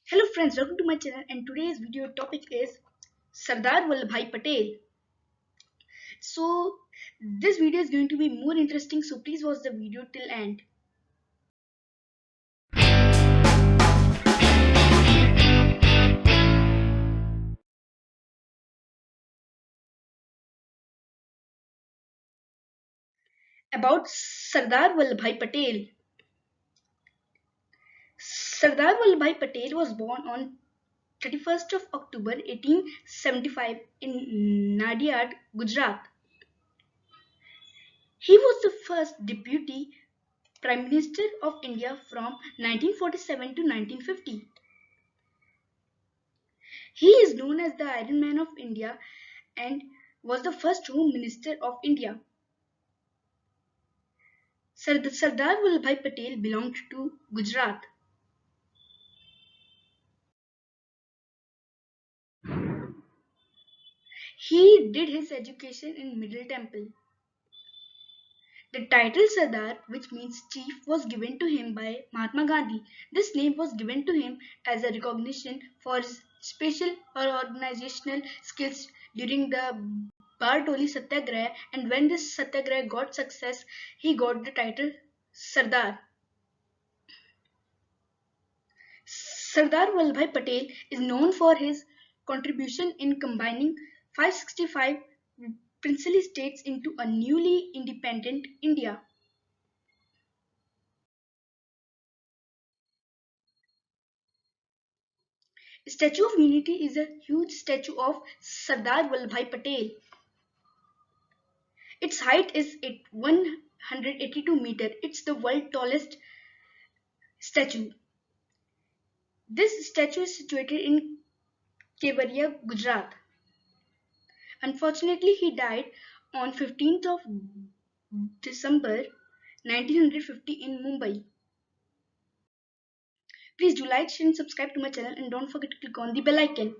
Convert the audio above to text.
Hello friends, welcome to my channel and today's video topic is Sardar Vallabhbhai Patel. So this video is going to be more interesting, so please watch the video till end. About Sardar Vallabhbhai Patel. Sardar Vallabhbhai Patel was born on 31st of October 1875 in Nadiad, Gujarat. He was the first Deputy Prime Minister of India from 1947 to 1950. He is known as the Iron Man of India and was the first Home Minister of India. Sardar Vallabhbhai Patel belonged to Gujarat. He did his education in Middle Temple. The title Sardar, which means chief, was given to him by Mahatma Gandhi. This name was given to him as a recognition for his special or organizational skills during the Bardoli Satyagraha, and when this Satyagraha got success, he got the title Sardar. Sardar Vallabhbhai Patel is known for his contribution in combining 565 princely states into a newly independent India. Statue of Unity is a huge statue of Sardar Vallabhbhai Patel. Its height is at 182 meters. It's the world's tallest statue. This statue is situated in Kevadia, Gujarat. Unfortunately, he died on 15th of December 1950 in Mumbai. Please do like, share and subscribe to my channel and don't forget to click on the bell icon.